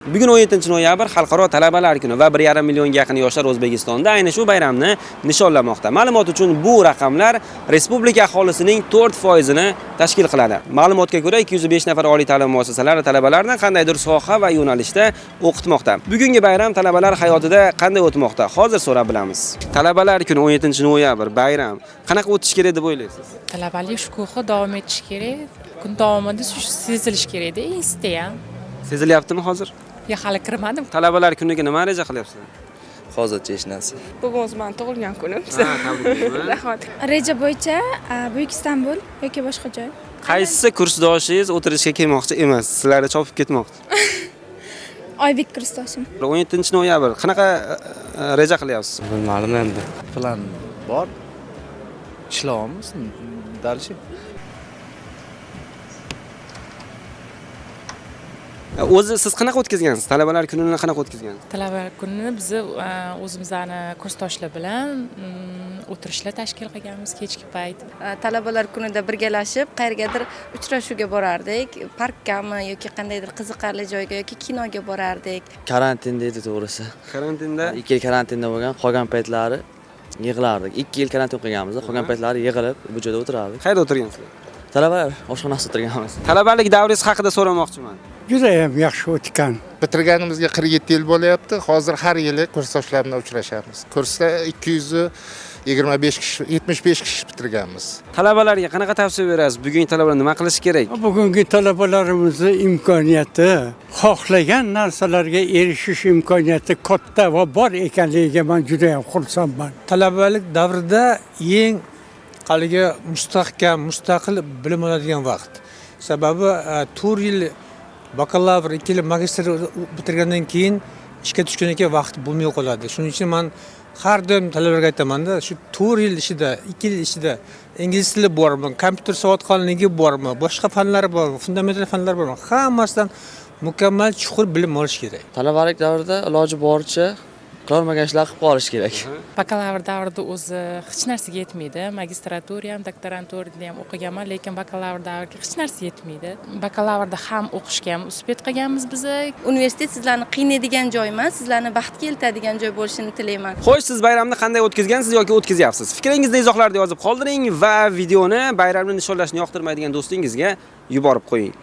Bugun 17-noyabr Xalqaro talabalar kuni va 1,5 millionga yaqin yoshlar O'zbekistonda ayni shu bayramni nishonlamoqda. Ma'lumot uchun bu raqamlar respublika aholisining 4%ni tashkil qiladi. Ma'lumotga ko'ra 205 nafar oliy ta'lim muassasalari talabalarni qandaydir soha va yo'nalishda o'qitmoqda. Bugungi bayram talabalar hayotida qanday o'tmoqda? Hozir so'rab bilamiz. Talabalar kuni 17-noyabr bayram qanaqa o'tish kerak deb o'ylaysiz? Talabalik shukuhi davom etishi kerak. Kun davomida sezilishi kerak-da, istayam. Sezilyaptimi hozir? Ya hali kirmadim. Talabalar kuniga nima reja qilyapsiz? Hozircha hech narsa. Bugun o'zimning tug'ilgan kunim. Tabriklayman. Rahmat. Reja bo'yicha Buyuk Istanbul yoki boshqa joy. Qaysi kursdoshingiz o'tirishga kelmoqchi emas, sizlarni chopib ketmoqchi? Oybek kursdoshim. 17-noyabr qanaqa reja qilyapsiz? Bilmadim endi. Plan bor. Ishlayapmiz. Dальше. O'zi siz qanaqa o'tkazgansiz? Talabalar kunini qanaqa o'tkazgansiz? Talabalar kunini biz o'zimizning kursdoshlar bilan o'tirishlar tashkil qilganmiz kechki payt. Talabalar kunida birgalashib qayergadir uchrashuvga borardik, parkgami yoki qandaydir qiziqarli joyga yoki kinoga borardik. Karantin deydi to'g'risi. Karantinda 2 yil karantinda bo'lgan, qolgan paytlari yig'lardik. 2 yil karantin o'qiganmiz, qolgan paytlari yig'ilib bu joyda o'tirardik. qayerda o'tirgansizlar? Talabalar oshxonasida o'tirganmiz. Talabalik davringiz haqida so'ramoqchiman. Judayam yaxshi o'tgan. Bitirganimizga 47 yil bo'lyapti. Hozir har yili kursdoshlar bilan uchrashamiz. Kursda 225 kishi, 75 kishi bitirganmiz. Talabalarga qanaqa tavsiya berasiz? Bugungi talabalar nima qilish kerak? Bugungi talabalarimizni imkoniyati, xohlagan narsalarga erishish imkoniyati katta va bor ekanligiga men juda ham xursandman. Talabalik davrida eng qaligi mustahkam, mustaqil bilim oladigan vaqt. Sababi 4 yil bakalavr, 2 yil magistr bitirgandan keyin ishga tushgandan keyin vaqt bo'lmay qoladi. Shuning uchun men har doim talabalarga aytaman-da, shu 4 yil ichida, 2 yil ichida ingliz tili bormi, kompyuter savodxonligi bormi, boshqa fanlar bormi, fundamental fanlar bormi, hammasidan mukammal chuqur bilim olish kerak. Talabalik davrida iloji boricha qilolmagan ishlar qilib qolish kerak. Bakalavr davrida o'zi hech narsaga yetmaydi. Magistratura ham, doktoranturada ham o'qiganman, lekin bakalavr davriga hech narsa yetmaydi. Bakalavrda ham o'qishga ham uspet qilganmiz biz. Universitet sizlarni qiynaydigan joy emas, sizlarni baxtga eltadigan joy bo'lishini tilayman. Xo'sh, siz bayramni qanday o'tkazgansiz yoki o'tkazyapsiz? Fikringizni izohlarda yozib qoldiring va videoni bayramni nishonlashni yoqtirmaydigan do'stingizga yuborib qo'ying.